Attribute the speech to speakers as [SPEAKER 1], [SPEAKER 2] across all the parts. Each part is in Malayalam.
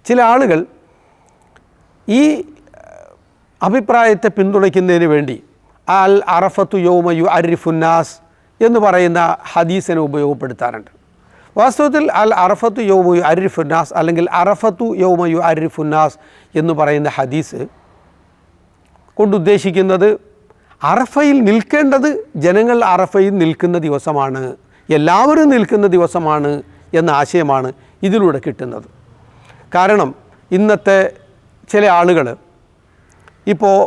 [SPEAKER 1] ചില ആളുകൾ ഈ അഭിപ്രായത്തെ പിന്തുണയ്ക്കുന്നതിന് വേണ്ടി അൽ അറഫത്തു യൗമ യുഅരിഫുന്നാസ് എന്ന് പറയുന്ന ഹദീസിനെ ഉപയോഗപ്പെടുത്താറുണ്ട്. വാസ്തവത്തിൽ അൽ അറഫത്തു യൗമ യുഅരിഫുന്നാസ് അല്ലെങ്കിൽ അറഫത്തു യൗമ യുഅരിഫുന്നാസ് എന്ന് പറയുന്ന ഹദീസ് കൊണ്ടുദ്ദേശിക്കുന്നത് അറഫയിൽ നിൽക്കേണ്ടത് ജനങ്ങൾ അറഫയിൽ നിൽക്കുന്ന ദിവസമാണ്, എല്ലാവരും നിൽക്കുന്ന ദിവസമാണ് എന്ന ആശയമാണ് ഇതിലൂടെ കിട്ടുന്നത്. കാരണം ഇന്നത്തെ ചില ആളുകൾ ഇപ്പോൾ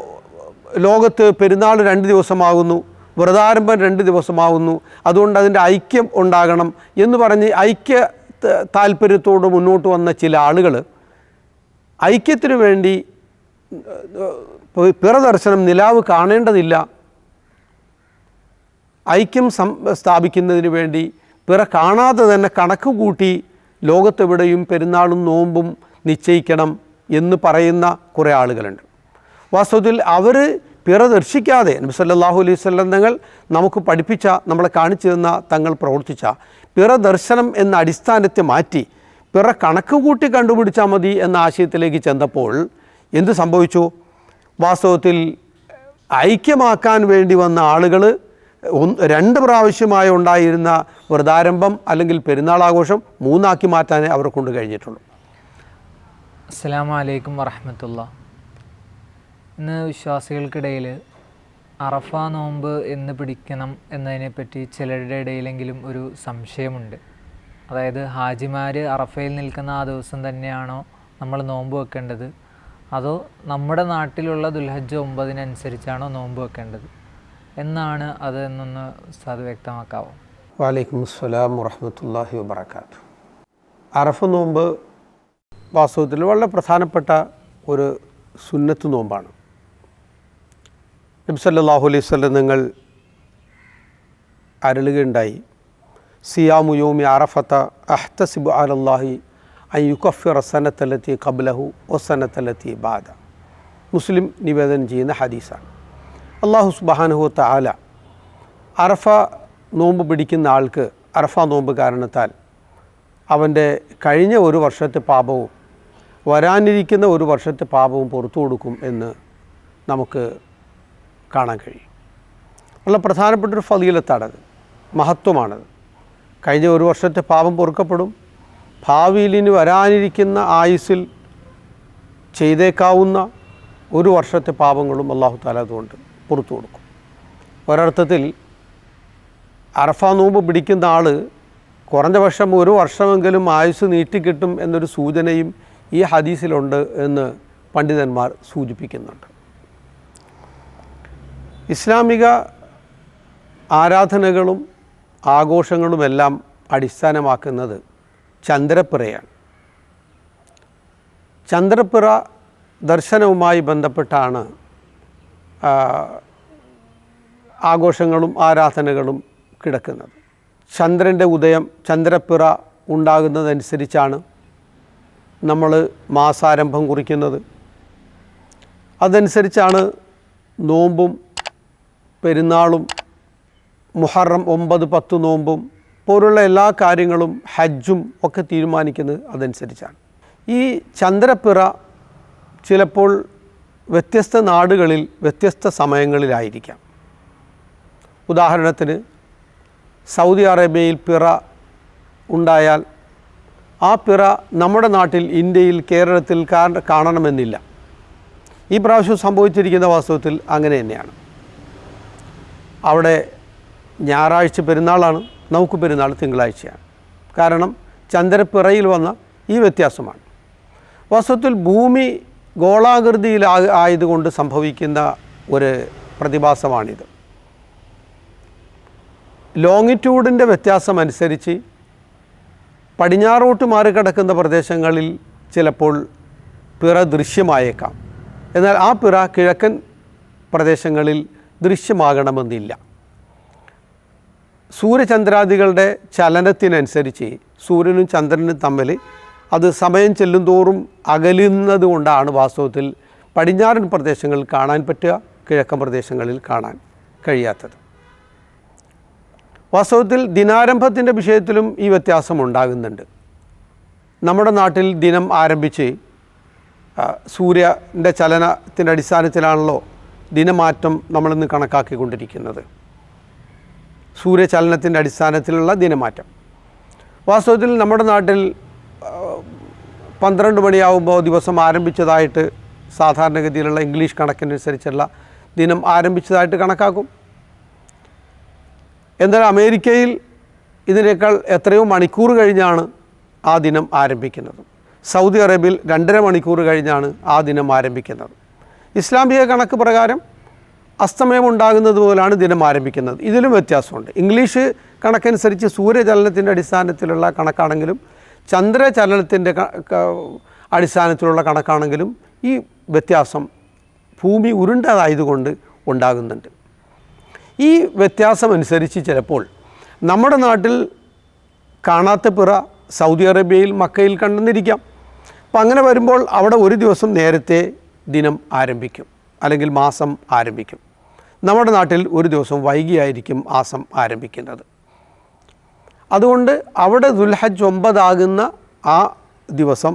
[SPEAKER 1] ലോകത്ത് പെരുന്നാൾ 2 ദിവസമാകുന്നു, വ്രതാരംഭം 2 ദിവസമാകുന്നു, അതുകൊണ്ട് അതിൻ്റെ ഐക്യം ഉണ്ടാകണം എന്ന് പറഞ്ഞ് ഐക്യ താല്പര്യത്തോട് മുന്നോട്ട് വന്ന ചില ആളുകൾ ഐക്യത്തിനു വേണ്ടി പിറദർശനം നിലാവ് കാണേണ്ടതില്ല, ഐക്യം സ്ഥാപിക്കുന്നതിന് വേണ്ടി പിറ കാണാതെ തന്നെ കണക്ക് കൂട്ടി ലോകത്തെവിടെയും പെരുന്നാളും നോമ്പും നിശ്ചയിക്കണം എന്ന് പറയുന്ന കുറേ ആളുകളുണ്ട്. വാസ്തവത്തിൽ അവർ പിറ ദർശിക്കാതെ നബി സല്ലല്ലാഹു അലൈഹി വസല്ലം തങ്ങൾ നമുക്ക് പഠിപ്പിച്ച, നമ്മളെ കാണിച്ചു തന്ന, തങ്ങൾ പ്രവർത്തിച്ച പിറ ദർശനം എന്ന അടിസ്ഥാനത്തെ മാറ്റി പിറ കണക്ക് കൂട്ടി കണ്ടുപിടിച്ചാൽ മതി എന്ന ആശയത്തിലേക്ക് ചെന്നപ്പോൾ എന്ത് സംഭവിച്ചു? വാസ്തവത്തിൽ ഐക്യമാക്കാൻ വേണ്ടി വന്ന ആളുകൾ 2 പ്രാവശ്യമായി ഉണ്ടായിരുന്ന വ്രതാരംഭം അല്ലെങ്കിൽ പെരുന്നാളാഘോഷം 3 ആക്കി മാറ്റാനേ അവരെ കൊണ്ട് കഴിഞ്ഞിട്ടുള്ളൂ.
[SPEAKER 2] അസ്സലാമു അലൈക്കും വറഹ്മത്തുള്ളാഹി. ഇന്ന് വിശ്വാസികൾക്കിടയിൽ അറഫ നോമ്പ് എന്ന് പിടിക്കണം എന്നതിനെപ്പറ്റി ചിലരുടെ ഇടയിലെങ്കിലും ഒരു സംശയമുണ്ട്. അതായത് ഹാജിമാർ അറഫയിൽ നിൽക്കുന്ന ആ ദിവസം തന്നെയാണോ നമ്മൾ നോമ്പ് വെക്കേണ്ടത്, അതോ നമ്മുടെ നാട്ടിലുള്ള ദുൽഹജ്ജ് 9 നോമ്പ് വെക്കേണ്ടത് എന്നാണ് അത് എന്നൊന്ന് ഉസ്താദ് വ്യക്തമാക്കാവോ?
[SPEAKER 1] വലൈക്കും അസ്സലാം വറഹ്മത്തുള്ളാഹി വബറകാതുഹു. അറഫ നോമ്പ് വാസ്തവത്തിൽ വളരെ പ്രധാനപ്പെട്ട ഒരു സുന്നത്ത് നോമ്പാണ്. നബി സല്ലല്ലാഹു അലൈഹി വസല്ലം നിങ്ങൾ അരുളുകയുണ്ടായി, സിയാമു യൗമി അറഫത അഹ്തസിബു അലല്ലാഹി അൻ യുകഫിറ സനത്തല്ലത്തി ഖബ്ലഹു വസനത്തല്ലത്തി ബാദ. മുസ്ലിം നിവേദനം ചെയ്യുന്ന ഹദീസാണ്. അല്ലാഹു സുബ്ഹാനഹു വ തആല അറഫ നോമ്പ് പിടിക്കുന്ന ആൾക്ക് അറഫ നോമ്പ് കാരണത്താൽ അവൻ്റെ കഴിഞ്ഞ ഒരു വർഷത്തെ പാപവും വരാനിരിക്കുന്ന ഒരു വർഷത്തെ പാപവും പുറത്തു കൊടുക്കും എന്ന് നമുക്ക് കാണാൻ കഴിയും. വളരെ പ്രധാനപ്പെട്ടൊരു ഫളീലത്താണത്, മഹത്വമാണത്. കഴിഞ്ഞ ഒരു വർഷത്തെ പാപം പൊറുക്കപ്പെടും. ഭാവിയിൽ ഇനി വരാനിരിക്കുന്ന ആയുസ്സിൽ ചെയ്തേക്കാവുന്ന ഒരു വർഷത്തെ പാപങ്ങളും അല്ലാഹു തആല അതുകൊണ്ട് പുറത്തു കൊടുക്കും. ഒരർത്ഥത്തിൽ അറഫ നോമ്പ് പിടിക്കുന്ന ആൾ കുറഞ്ഞ പക്ഷം ഒരു വർഷമെങ്കിലും ആയുസ് നീട്ടിക്കിട്ടും എന്നൊരു സൂചനയും ഈ ഹദീസിലുണ്ട് എന്ന് പണ്ഡിതന്മാർ സൂചിപ്പിക്കുന്നുണ്ട്. ഇസ്ലാമിക ആരാധനകളും ആഘോഷങ്ങളുമെല്ലാം അടിസ്ഥാനമാക്കുന്നത് ചന്ദ്രപ്പിറയാണ്. ചന്ദ്രപ്പിറ ദർശനവുമായി ബന്ധപ്പെട്ടാണ് ആഘോഷങ്ങളും ആരാധനകളും കിടക്കുന്നത്. ചന്ദ്രൻ്റെ ഉദയം, ചന്ദ്രപ്പിറ ഉണ്ടാകുന്നതനുസരിച്ചാണ് നമ്മൾ മാസാരംഭം കുറിക്കുന്നത്. അതനുസരിച്ചാണ് നോമ്പും പെരുന്നാളും മുഹറം 9, 10 നോമ്പും പോലുള്ള എല്ലാ കാര്യങ്ങളും ഹജ്ജും ഒക്കെ തീരുമാനിക്കുന്നത് അതനുസരിച്ചാണ്. ഈ ചന്ദ്രപ്പിറ ചിലപ്പോൾ വ്യത്യസ്ത നാടുകളിൽ വ്യത്യസ്ത സമയങ്ങളിലായിരിക്കാം. ഉദാഹരണത്തിന് സൗദി അറേബ്യയിൽ പിറ ഉണ്ടായാൽ ആ പിറ നമ്മുടെ നാട്ടിൽ, ഇന്ത്യയിൽ, കേരളത്തിൽ കാണണമെന്നില്ല. ഈ പ്രാവശ്യം സംഭവിച്ചിരിക്കുന്ന വാസ്തവത്തിൽ അങ്ങനെ തന്നെയാണ്. അവിടെ ഞായറാഴ്ച പെരുന്നാളാണ്, നമുക്ക് പെരുന്നാൾ തിങ്കളാഴ്ചയാണ്. കാരണം ചന്ദ്രപ്പിറയിൽ വന്ന ഈ വ്യത്യാസമാണ്. വാസ്തവത്തിൽ ഭൂമി ഗോളാകൃതിയിൽ ആയതുകൊണ്ട് സംഭവിക്കുന്ന ഒരു പ്രതിഭാസമാണിത്. ലോങ്ങിറ്റ്യൂഡിൻ്റെ വ്യത്യാസം അനുസരിച്ച് പടിഞ്ഞാറോട്ട് മാറിക്കിടക്കുന്ന പ്രദേശങ്ങളിൽ ചിലപ്പോൾ പിറ ദൃശ്യമായേക്കാം. എന്നാൽ ആ പിറ കിഴക്കൻ പ്രദേശങ്ങളിൽ ദൃശ്യമാകണമെന്നില്ല. സൂര്യചന്ദ്രാദികളുടെ ചലനത്തിനനുസരിച്ച് സൂര്യനും ചന്ദ്രനും തമ്മിൽ അത് സമയം ചെല്ലുന്തോറും അകലുന്നത് കൊണ്ടാണ് വാസ്തവത്തിൽ പടിഞ്ഞാറൻ പ്രദേശങ്ങളിൽ കാണാൻ പറ്റുക, കിഴക്കൻ പ്രദേശങ്ങളിൽ കാണാൻ കഴിയാത്തത്. വാസ്തവത്തിൽ ദിനാരംഭത്തിൻ്റെ വിഷയത്തിലും ഈ വ്യത്യാസം ഉണ്ടാകുന്നുണ്ട്. നമ്മുടെ നാട്ടിൽ ദിനം ആരംഭിച്ച് സൂര്യൻ്റെ ചലനത്തിൻ്റെ അടിസ്ഥാനത്തിലാണല്ലോ ദിനമാറ്റം നമ്മളിന്ന് കണക്കാക്കിക്കൊണ്ടിരിക്കുന്നത്. സൂര്യചലനത്തിൻ്റെ അടിസ്ഥാനത്തിലുള്ള ദിനമാറ്റം. വാസ്തവത്തിൽ നമ്മുടെ നാട്ടിൽ 12 മണിയാവുമ്പോൾ ദിവസം ആരംഭിച്ചതായിട്ട് സാധാരണഗതിയിലുള്ള ഇംഗ്ലീഷ് കണക്കിനനുസരിച്ചുള്ള ദിനം ആരംഭിച്ചതായിട്ട് കണക്കാക്കും. എന്നാൽ അമേരിക്കയിൽ ഇതിനേക്കാൾ എത്രയോ മണിക്കൂർ കഴിഞ്ഞാണ് ആ ദിനം ആരംഭിക്കുന്നത്. സൗദി അറേബ്യയിൽ 2.5 മണിക്കൂർ കഴിഞ്ഞാണ് ആ ദിനം ആരംഭിക്കുന്നത്. ഇസ്ലാമിക കണക്ക് പ്രകാരം അസ്തമയം ഉണ്ടാകുന്നത് പോലാണ് ദിനം ആരംഭിക്കുന്നത്. ഇതിലും വ്യത്യാസമുണ്ട്. ഇംഗ്ലീഷ് കണക്കനുസരിച്ച് സൂര്യചലനത്തിൻ്റെ അടിസ്ഥാനത്തിലുള്ള കണക്കാണെങ്കിലും ചന്ദ്രചലനത്തിൻ്റെ അടിസ്ഥാനത്തിലുള്ള കണക്കാണെങ്കിലും ഈ വ്യത്യാസം ഭൂമി ഉരുണ്ടതായതുകൊണ്ട് ഉണ്ടാകുന്നുണ്ട്. ഈ വ്യത്യാസം അനുസരിച്ച് ചിലപ്പോൾ നമ്മുടെ നാട്ടിൽ കാണാത്ത പിറ സൗദി അറേബ്യയിൽ മക്കയിൽ കണ്ടെന്നിരിക്കാം. അപ്പം അങ്ങനെ വരുമ്പോൾ അവിടെ ഒരു ദിവസം നേരത്തെ ദിനം ആരംഭിക്കും, അല്ലെങ്കിൽ മാസം ആരംഭിക്കും. നമ്മുടെ നാട്ടിൽ ഒരു ദിവസം വൈകിയായിരിക്കും മാസം ആരംഭിക്കുന്നത്. അതുകൊണ്ട് അവിടെ ദുൽഹജ്ജ് 9 ആകുന്ന ആ ദിവസം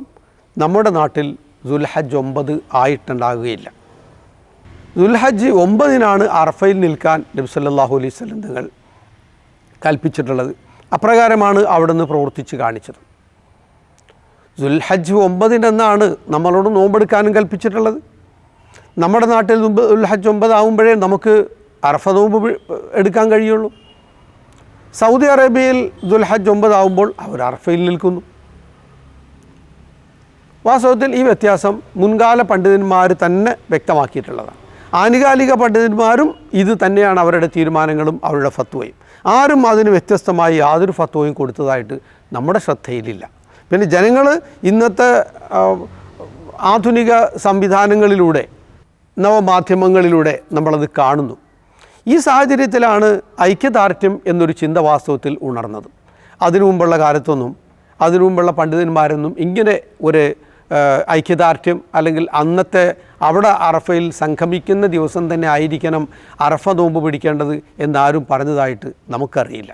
[SPEAKER 1] നമ്മുടെ നാട്ടിൽ ദുൽഹജ്ജ് 9 ആയിട്ടുണ്ടാകുകയില്ല. ദുൽഹജ്ജ് 9-നാണ് അറഫയിൽ നിൽക്കാൻ നബി സല്ലല്ലാഹു അലൈഹി വസല്ലം തങ്ങൾ കൽപ്പിച്ചിട്ടുള്ളത്. അപ്രകാരമാണ് അവിടുന്ന് പ്രവർത്തിച്ച് കാണിച്ചത്. ദുൽഹജ്ജ് 9-നാണ് നമ്മളോട് നോമ്പെടുക്കാനും കൽപ്പിച്ചിട്ടുള്ളത്. നമ്മുടെ നാട്ടിൽ ദുൽഹജ്ജ് 9 ആകുമ്പോഴേ നമുക്ക് അറഫ നോമ്പ് എടുക്കാൻ കഴിയുള്ളൂ. സൗദി അറേബ്യയിൽ ദുൽഹജ്ജ് 9 ആകുമ്പോൾ അവർ അറഫയിൽ നിൽക്കുന്നു. വാസ്തവത്തിൽ ഈ വ്യത്യാസം മുൻകാല പണ്ഡിതന്മാർ തന്നെ വ്യക്തമാക്കിയിട്ടുള്ളതാണ്. ആനുകാലിക പണ്ഡിതന്മാരും ഇത് തന്നെയാണ് അവരുടെ തീരുമാനങ്ങളും അവരുടെ ഫത്വയും. ആരും അതിന് വ്യത്യസ്തമായി യാതൊരു ഫത്വയും കൊടുത്തതായിട്ട് നമ്മുടെ ശ്രദ്ധയിലില്ല. പിന്നെ ജനങ്ങൾ ഇന്നത്തെ ആധുനിക സംവിധാനങ്ങളിലൂടെ, നവമാധ്യമങ്ങളിലൂടെ നമ്മളത് കാണുന്നു. ഈ സാഹചര്യത്തിലാണ് ഐക്യദാർഢ്യം എന്നൊരു ചിന്ത വാസ്തവത്തിൽ ഉണർന്നത്. അതിനു മുമ്പുള്ള കാലത്തൊന്നും, അതിനു മുമ്പുള്ള പണ്ഡിതന്മാരൊന്നും ഇങ്ങനെ ഒരു ഐക്യദാർഢ്യം, അല്ലെങ്കിൽ അന്നത്തെ അവിടെ അറഫയിൽ സംഗമിക്കുന്ന ദിവസം തന്നെ ആയിരിക്കണം അറഫ നോമ്പ് പിടിക്കേണ്ടത് എന്നാരും പറഞ്ഞതായിട്ട് നമുക്കറിയില്ല.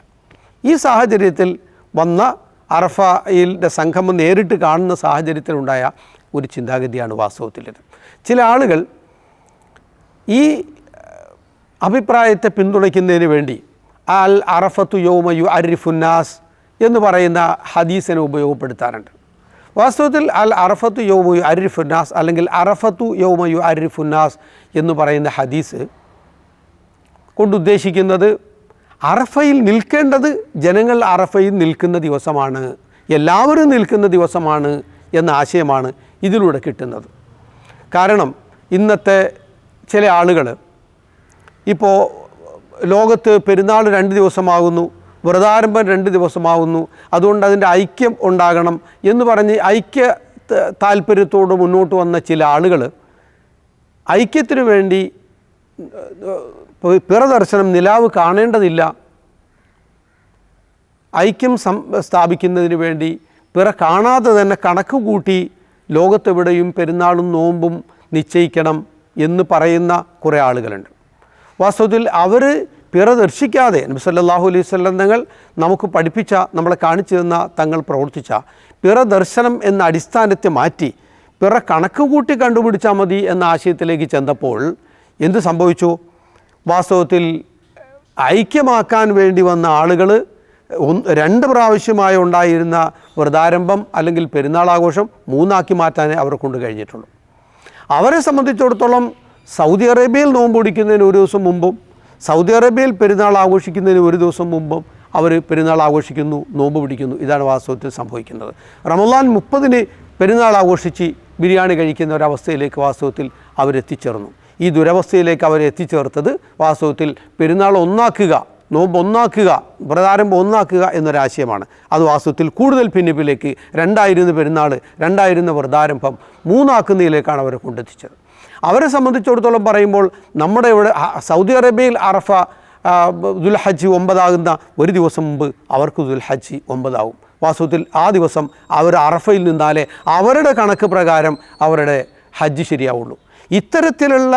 [SPEAKER 1] ഈ സാഹചര്യത്തിൽ വന്ന അറഫയിലെ സംഗമം നേരിട്ട് കാണുന്ന സാഹചര്യത്തിലുണ്ടായ ഒരു ചിന്താഗതിയാണ് വാസ്തവത്തിലിത്. ചില ആളുകൾ ഈ അഭിപ്രായത്തെ പിന്തുണയ്ക്കുന്നതിന് വേണ്ടി അൽ അറഫത്തു യൗമ യുഅരിഫുന്നാസ് എന്ന് പറയുന്ന ഹദീസിനെ ഉപയോഗപ്പെടുത്താറുണ്ട്. വാസ്തവത്തിൽ അൽ അറഫത്തു യൗമ യുഅരിഫുന്നാസ് അല്ലെങ്കിൽ അറഫത്തു യൗമ യുഅരിഫുന്നാസ് എന്ന് പറയുന്ന ഹദീസ് കൊണ്ടുദ്ദേശിക്കുന്നത് അറഫയിൽ നിൽക്കേണ്ടത് ജനങ്ങൾ അറഫയിൽ നിൽക്കുന്ന ദിവസമാണ്, എല്ലാവരും നിൽക്കുന്ന ദിവസമാണ് എന്ന ആശയമാണ് ഇതിലൂടെ കിട്ടുന്നത്. കാരണം ഇന്നത്തെ ചില ആളുകൾ ഇപ്പോൾ ലോകത്ത് പെരുന്നാൾ 2 ദിവസമാകുന്നു, വ്രതാരംഭം 2 ദിവസമാകുന്നു, അതുകൊണ്ട് അതിൻ്റെ ഐക്യം ഉണ്ടാകണം എന്ന് പറഞ്ഞ് ഐക്യ താല്പര്യത്തോട് മുന്നോട്ട് വന്ന ചില ആളുകൾ ഐക്യത്തിനു വേണ്ടി പിറദർശനം നിലാവ് കാണേണ്ടതില്ല, ഐക്യം സ്ഥാപിക്കുന്നതിന് വേണ്ടി പിറ കാണാതെ തന്നെ കണക്ക് കൂട്ടി ലോകത്തെവിടെയും പെരുന്നാളും നോമ്പും നിശ്ചയിക്കണം എന്ന് പറയുന്ന കുറേ ആളുകളുണ്ട്. വാസ്തവത്തിൽ അവർ പിറ ദർശിക്കാതെ നബി സല്ലല്ലാഹു അലൈഹി വസല്ലം തങ്ങൾ നമുക്ക് പഠിപ്പിച്ച, നമ്മളെ കാണിച്ചു തന്ന, തങ്ങൾ പ്രവർത്തിച്ച പിറ ദർശനം എന്ന അടിസ്ഥാനത്തെ മാറ്റി പിറ കണക്ക് കൂട്ടി കണ്ടുപിടിച്ചാൽ മതി എന്ന ആശയത്തിലേക്ക് ചെന്നപ്പോൾ എന്ത് സംഭവിച്ചു? വാസ്തവത്തിൽ ഐക്യമാക്കാൻ വേണ്ടി വന്ന ആളുകൾ 2 പ്രാവശ്യമായി ഉണ്ടായിരുന്ന വ്രതാരംഭം അല്ലെങ്കിൽ പെരുന്നാളാഘോഷം 3 ആക്കി മാറ്റാനേ അവരെ കൊണ്ട് കഴിഞ്ഞിട്ടുള്ളൂ. അവരെ സംബന്ധിച്ചിടത്തോളം സൗദി അറേബ്യയിൽ നോമ്പ് പിടിക്കുന്നതിന് 1 ദിവസം മുമ്പും സൗദി അറേബ്യയിൽ പെരുന്നാൾ ആഘോഷിക്കുന്നതിന് 1 ദിവസം മുമ്പും അവർ പെരുന്നാൾ ആഘോഷിക്കുന്നു, നോമ്പ് പിടിക്കുന്നു. ഇതാണ് വാസ്തവത്തിൽ സംഭവിക്കുന്നത്. റമളാൻ 30-ന് പെരുന്നാൾ ആഘോഷിച്ച് ബിരിയാണി കഴിക്കുന്ന ഒരവസ്ഥയിലേക്ക് വാസ്തവത്തിൽ അവരെത്തിച്ചേർന്നു. ഈ ദുരവസ്ഥയിലേക്ക് അവരെത്തിച്ചേർത്തത് വാസ്തവത്തിൽ പെരുന്നാൾ ഒന്നാക്കുക, നോമ്പ് ഒന്നാക്കുക, വ്രതാരംഭം ഒന്നാക്കുക എന്നൊരാശയമാണ്. അത് വാസ്തവത്തിൽ കൂടുതൽ ഭിന്നിപ്പിലേക്ക് 2 പെരുന്നാൾ, 2 വ്രതാരംഭം 3 ആക്കുന്നതിലേക്കാണ് അവരെ കൊണ്ടെത്തിച്ചത്. അവരെ സംബന്ധിച്ചിടത്തോളം പറയുമ്പോൾ നമ്മുടെ ഇവിടെ സൗദി അറേബ്യയിൽ അറഫ ദുൽഹജ്ജ് 9 ആകുന്ന 1 ദിവസം മുമ്പ് അവർക്ക് ദുൽഹജ്ജ് 9 ആകും. വാസ്തവത്തിൽ ആ ദിവസം അവർ അറഫയിൽ നിന്നാലേ അവരുടെ കണക്ക് പ്രകാരം അവരുടെ ഹജ്ജ് ശരിയാവുള്ളൂ. ഇത്തരത്തിലുള്ള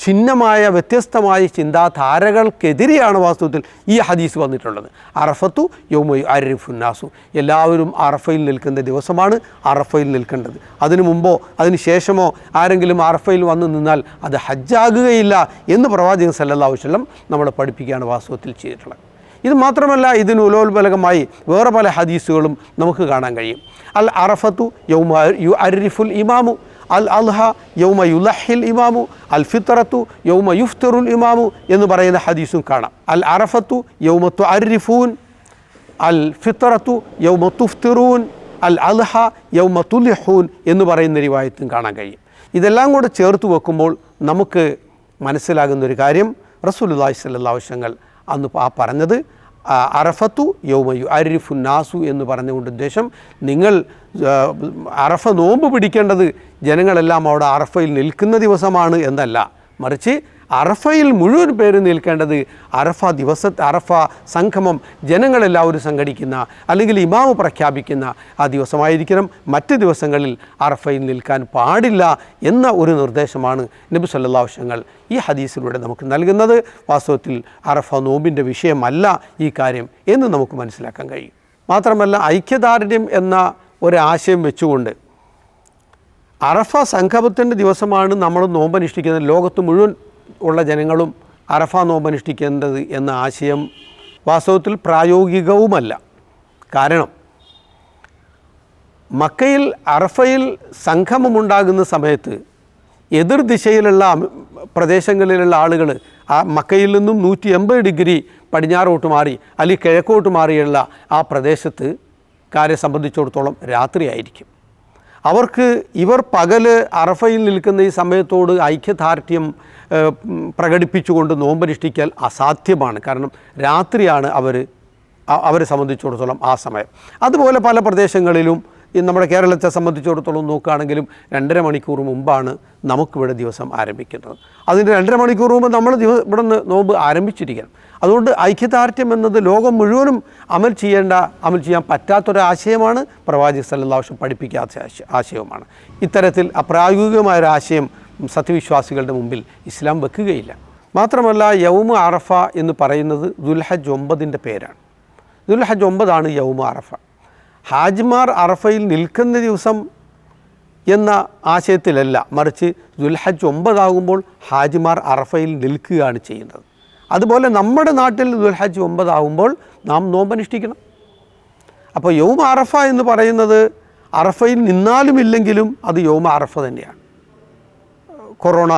[SPEAKER 1] ഛിന്നമായ വ്യത്യസ്തമായ ചിന്താധാരകൾക്കെതിരെയാണ് വാസ്തവത്തിൽ ഈ ഹദീസ് വന്നിട്ടുള്ളത്. അറഫത്തു യൗമ യുഅരിഫുന്നാസു, എല്ലാവരും അറഫയിൽ നിൽക്കുന്ന ദിവസമാണ് അറഫയിൽ നിൽക്കേണ്ടത്. അതിനു മുമ്പോ അതിന് ശേഷമോ ആരെങ്കിലും അറഫയിൽ വന്നു നിന്നാൽ അത് ഹജ്ജാകുകയില്ല എന്ന് പ്രവാചകൻ സല്ലല്ലാഹു അലൈഹി വസല്ലം നമ്മളെ പഠിപ്പിക്കുകയാണ് വാസ്തവത്തിൽ ചെയ്തിട്ടുള്ളത്. ഇത് മാത്രമല്ല, ഇതിന് ഉലോത്ബലകമായി വേറെ പല ഹദീസുകളും നമുക്ക് കാണാൻ കഴിയും. അൽ അറഫത്തു യൗമ യുഅരിഫുൽ ഇമാമു, അൽ അൽഹ യൗമ യുലഹിൽ ഇമാമു, അൽ ഫിത്രത്തു യൗമ യുഫ്തിറുൽ ഇമാമു എന്ന് പറയുന്ന ഹദീസും കാണാം. അൽ അറഫത്തു യൗമ തുഅരിഫൂൻ, അൽ ഫിത്രത്തു യൗമ തുഫ്തിറൂൻ, അൽ അൽഹ യൗമ തുലിഹൂൻ എന്ന് പറയുന്ന റിവായത്തും കാണാൻ കഴിയും. ഇതെല്ലാം കൂടെ ചേർത്ത് വെക്കുമ്പോൾ നമുക്ക് മനസ്സിലാകുന്നൊരു കാര്യം, റസൂലുള്ളാഹി സ്വല്ലല്ലാഹു അലൈഹി വസല്ലം അന്ന് പറഞ്ഞത് അറഫത്തു യൗമ യുഅരിഫുന്നാസു എന്ന് പറഞ്ഞുകൊണ്ട് ഉദ്ദേശം നിങ്ങൾ അറഫ നോമ്പ് പിടിക്കേണ്ടത് ജനങ്ങളെല്ലാം അവിടെ അറഫയിൽ നിൽക്കുന്ന ദിവസമാണ് എന്നല്ല, മറിച്ച് അറഫയിൽ മുഴുവൻ പേര് നിൽക്കേണ്ടത് അറഫ സംഗമം ജനങ്ങളെല്ലാവരും സംഘടിക്കുന്ന അല്ലെങ്കിൽ ഇമാമ് പ്രഖ്യാപിക്കുന്ന ആ ദിവസമായിരിക്കണം. മറ്റ് ദിവസങ്ങളിൽ അറഫയിൽ നിൽക്കാൻ പാടില്ല എന്ന ഒരു നിർദ്ദേശമാണ് നബി സല്ലല്ലാഹു അലൈഹി വസല്ലം ഈ ഹദീസിലൂടെ നമുക്ക് നൽകുന്നത്. വാസ്തവത്തിൽ അറഫ നോമ്പിൻ്റെ വിഷയമല്ല ഈ കാര്യം എന്ന് നമുക്ക് മനസ്സിലാക്കാൻ കഴിയും. മാത്രമല്ല, ഐക്യദാർഢ്യം എന്ന ഒരാശയം വെച്ചുകൊണ്ട് അറഫ സംഗമത്തിൻ്റെ ദിവസമാണ് നമ്മൾ നോമ്പനുഷ്ഠിക്കുന്നത്, ലോകത്ത് മുഴുവൻ ഉള്ള ജനങ്ങളും അറഫ നോമ്പനുഷ്ഠിക്കേണ്ടത് എന്ന ആശയം വാസ്തവത്തിൽ പ്രായോഗികവുമല്ല. കാരണം മക്കയിൽ അറഫയിൽ സംഗമമുണ്ടാകുന്ന സമയത്ത് എതിർ ദിശയിലുള്ള പ്രദേശങ്ങളിലുള്ള ആളുകൾ ആ മക്കയിൽ നിന്നും 180 ഡിഗ്രി പടിഞ്ഞാറോട്ട് മാറി അല്ലെങ്കിൽ കിഴക്കോട്ട് മാറിയുള്ള ആ പ്രദേശത്ത് കാരെ സംബന്ധിച്ചിടത്തോളം രാത്രിയായിരിക്കും. അവർക്ക് ഇവർ പകല് അറഫയിൽ നിൽക്കുന്ന ഈ സമയത്തോട് ഐക്യദാർഢ്യം പ്രകടിപ്പിച്ചുകൊണ്ട് നോമ്പനുഷ്ഠിക്കൽ അസാധ്യമാണ്. കാരണം രാത്രിയാണ് അവരെ സംബന്ധിച്ചിടത്തോളം ആ സമയം. അതുപോലെ പല പ്രദേശങ്ങളിലും നമ്മുടെ കേരളത്തെ സംബന്ധിച്ചിടത്തോളം നോക്കുകയാണെങ്കിലും 2.5 മണിക്കൂർ മുമ്പാണ് നമുക്കിവിടെ ദിവസം ആരംഭിക്കുന്നത്. അതിന് 2.5 മണിക്കൂർ മുമ്പ് നമ്മൾ ഇവിടെ നിന്ന് നോമ്പ് ആരംഭിച്ചിരിക്കണം. അതുകൊണ്ട് ഐക്യദാർഢ്യം എന്നത് ലോകം മുഴുവനും അമൽ ചെയ്യാൻ പറ്റാത്തൊരാശയമാണ്. പ്രവാചകൻ സല്ലല്ലാഹു അലൈഹി വസല്ലം പഠിപ്പിക്കാത്ത ആശയവുമാണ്. ഇത്തരത്തിൽ അപ്രായോഗികമായൊരാശയം സത്യവിശ്വാസികളുടെ മുമ്പിൽ ഇസ്ലാം വെക്കുകയില്ല. മാത്രമല്ല, യൗമ അറഫ എന്ന് പറയുന്നത് ദുൽഹജ്ജ് 9ൻ്റെ പേരാണ്. ദുൽഹജ്ജ് 9 യൗമ അറഫ. ഹാജിമാർ അറഫയിൽ നിൽക്കുന്ന ദിവസം എന്ന ആശയത്തിലല്ല, മറിച്ച് ദുൽഹജ്ജ് 9 ഹാജിമാർ അറഫയിൽ നിൽക്കുകയാണ് ചെയ്യുന്നത്. അതുപോലെ നമ്മുടെ നാട്ടിൽ ദുൽഹജ്ജ് 9 നാം നോമ്പനുഷ്ഠിക്കണം. അപ്പോൾ യൗമ അറഫ എന്ന് പറയുന്നത് അറഫയിൽ നിന്നാലും ഇല്ലെങ്കിലും അത് യൗമ അറഫ തന്നെയാണ്. കൊറോണ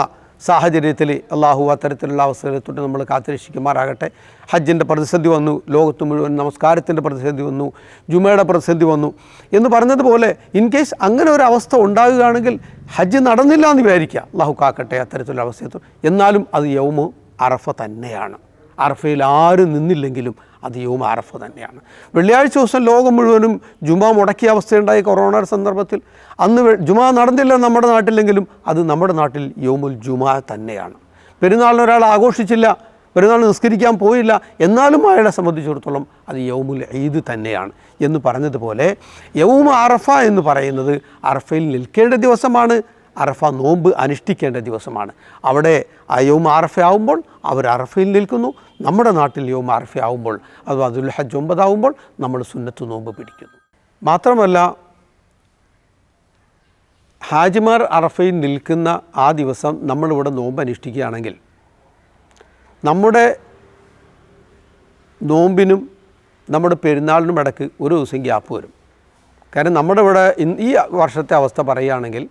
[SPEAKER 1] സാഹചര്യത്തിൽ അള്ളാഹു അത്തരത്തിലുള്ള അവസരത്തോട്ട് നമ്മൾ കാത്തുരക്ഷിക്കുമാറാകട്ടെ. ഹജ്ജിൻ്റെ പ്രതിസന്ധി വന്നു, ലോകത്ത് മുഴുവൻ നമസ്കാരത്തിൻ്റെ പ്രതിസന്ധി വന്നു, ജുമയുടെ പ്രതിസന്ധി വന്നു എന്ന് പറഞ്ഞതുപോലെ ഇൻ കേസ് അങ്ങനെ ഒരു അവസ്ഥ ഉണ്ടാകുകയാണെങ്കിൽ ഹജ്ജ് നടന്നില്ല എന്ന് വിചാരിക്കുക, അള്ളാഹു കാക്കട്ടെ അത്തരത്തിലുള്ള അവസ്ഥയത്തു. എന്നാലും അത് യൗമ അറഫ തന്നെയാണ്. അറഫയിൽ ആരും നിന്നില്ലെങ്കിലും അത് യൗമ അറഫ തന്നെയാണ്. വെള്ളിയാഴ്ച ദിവസം ലോകം മുഴുവനും ജുമാ മുടക്കിയ അവസ്ഥയുണ്ടായി കൊറോണയുടെ സന്ദർഭത്തിൽ. അന്ന് ജുമാ നടന്നില്ല നമ്മുടെ നാട്ടിലെങ്കിലും അത് നമ്മുടെ നാട്ടിൽ യൗമുൽ ജുമാ തന്നെയാണ്. പെരുന്നാളിന് ഒരാൾ ആഘോഷിച്ചില്ല, പെരുന്നാൾ നിസ്കരിക്കാൻ പോയില്ല, എന്നാലും അയാളെ സംബന്ധിച്ചിടത്തോളം അത് യൗമുൽ ഈദ് തന്നെയാണ് എന്ന് പറഞ്ഞതുപോലെ യൗമ അറഫ എന്ന് പറയുന്നത് അറഫയിൽ നിൽക്കേണ്ട ദിവസമാണ്, അറഫ നോമ്പ് അനുഷ്ഠിക്കേണ്ട ദിവസമാണ്. അവിടെ ആ യൗമ അറഫ ആവുമ്പോൾ അവർ അറഫയിൽ നിൽക്കുന്നു. നമ്മുടെ നാട്ടിൽ യൗമ അറഫ ആവുമ്പോൾ അഥവാ ദുൽഹജ്ജ് 9 നമ്മൾ സുന്നത്ത് നോമ്പ് പിടിക്കുന്നു. മാത്രമല്ല, ഹാജിമാർ അറഫയിൽ നിൽക്കുന്ന ആ ദിവസം നമ്മളിവിടെ നോമ്പ് അനുഷ്ഠിക്കുകയാണെങ്കിൽ നമ്മുടെ നോമ്പിനും നമ്മുടെ പെരുന്നാളിനും ഇടയ്ക്ക് ഒരു ദിവസം ഗ്യാപ്പ് വരും. കാരണം നമ്മുടെ ഇവിടെ ഈ വർഷത്തെ അവസ്ഥ പറയുകയാണെങ്കിൽ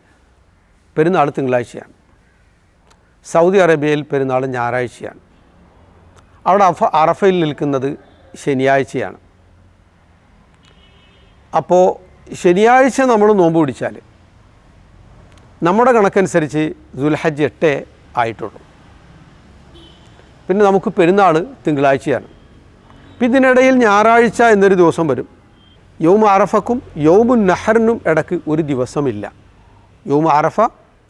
[SPEAKER 1] പെരുന്നാൾ തിങ്കളാഴ്ചയാണ്, സൗദി അറേബ്യയിൽ പെരുന്നാൾ ഞായറാഴ്ചയാണ്, അവിടെ അറഫയിൽ നിൽക്കുന്നത് ശനിയാഴ്ചയാണ്. അപ്പോൾ ശനിയാഴ്ച നമ്മൾ നോമ്പ് പിടിച്ചാൽ നമ്മുടെ കണക്കനുസരിച്ച് ദുൽഹജ്ജ് 8 ആയിട്ടുള്ളൂ. പിന്നെ നമുക്ക് പെരുന്നാൾ തിങ്കളാഴ്ചയാണ്. ഇതിനിടയിൽ ഞായറാഴ്ച എന്നൊരു ദിവസം വരും. യൗമ അറഫക്കും യൗമുൻ നഹറിനും ഇടയ്ക്ക് ഒരു ദിവസമില്ല. യൗമ അറഫ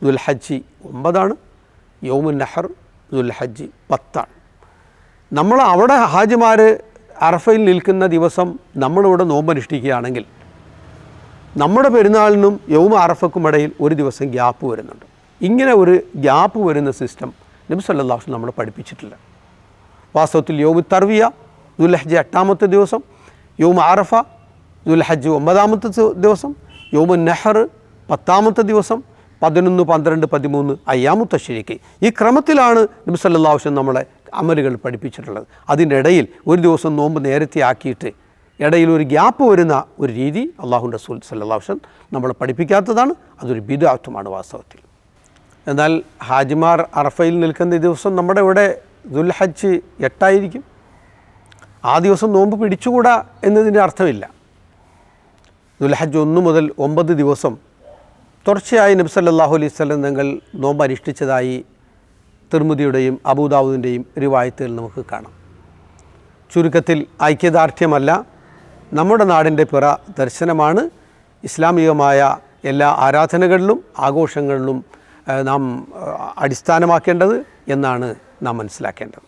[SPEAKER 1] ദുൽഹജ്ജ് 9, യൗമുൻ നഹർ ദുൽഹജ്ജ് 10. നമ്മൾ അവിടെ ഹാജിമാർ അറഫയിൽ നിൽക്കുന്ന ദിവസം നമ്മളിവിടെ നോമ്പനുഷ്ഠിക്കുകയാണെങ്കിൽ നമ്മുടെ പെരുന്നാളിനും യൗമ അറഫക്കും ഇടയിൽ ഒരു ദിവസം ഗ്യാപ്പ് വരുന്നുണ്ട്. ഇങ്ങനെ ഒരു ഗ്യാപ്പ് വരുന്ന സിസ്റ്റം നബി സല്ലല്ലാഹു അലൈഹി വസല്ലം നമ്മളെ പഠിപ്പിച്ചിട്ടില്ല. വാസ്തവത്തിൽ യൗമു തർവിയ ദുൽഹജ്ജ് 8-ാമത്തെ ദിവസം, യൗമു അറഫ ദുൽഹജ്ജ് 9-ാമത്തെ ദിവസം, യൗമു നഹർ 10-ാമത്തെ ദിവസം, 11, 12, 13 അയ്യാമു തശ്രീഖ്. ഈ ക്രമത്തിലാണ് നബി സല്ലല്ലാഹു അലൈഹി വസല്ലം നമ്മളെ അമലുകൾ പഠിപ്പിച്ചിട്ടുള്ളത്. അതിൻ്റെ ഇടയിൽ ഒരു ദിവസം നോമ്പ് നേരത്തെ ആക്കിയിട്ട് ഇടയിൽ ഒരു ഗ്യാപ്പ് വരുന്ന ഒരു രീതി അല്ലാഹുവിൻ്റെ റസൂൽ സല്ലല്ലാഹു അലൈഹി വസല്ലം നമ്മളെ പഠിപ്പിക്കാത്തതാണ്. അതൊരു ബിദ്അത്തുമാണ് വാസ്തവത്തിൽ. എന്നാൽ ഹാജിമാർ അറഫയിൽ നിൽക്കുന്ന ദിവസം നമ്മുടെ ഇവിടെ ദുൽഹജ്ജ് 8 ആ ദിവസം നോമ്പ് പിടിച്ചുകൂടാ എന്നതിൻ്റെ അർത്ഥമില്ല. ദുൽഹജ്ജ് 1 മുതൽ 9 ദിവസം തുടർച്ചയായി നബി സല്ലല്ലാഹു അലൈഹി വസല്ലം തങ്ങൾ നോമ്പ് അനുഷ്ഠിച്ചതായി തിർമിദിയുടെയും അബൂദാവൂദിൻ്റെയും റിവായത്തുകൾ നമുക്ക് കാണാം. ചുരുക്കത്തിൽ ഐക്യദാർഢ്യമല്ല, നമ്മുടെ നാടിൻ്റെ പിറ ദർശനമാണ് ഇസ്ലാമികമായ എല്ലാ ആരാധനകളിലും ആഘോഷങ്ങളിലും നാം അടിസ്ഥാനമാക്കേണ്ടത് എന്നാണ് നാം മനസ്സിലാക്കേണ്ടത്.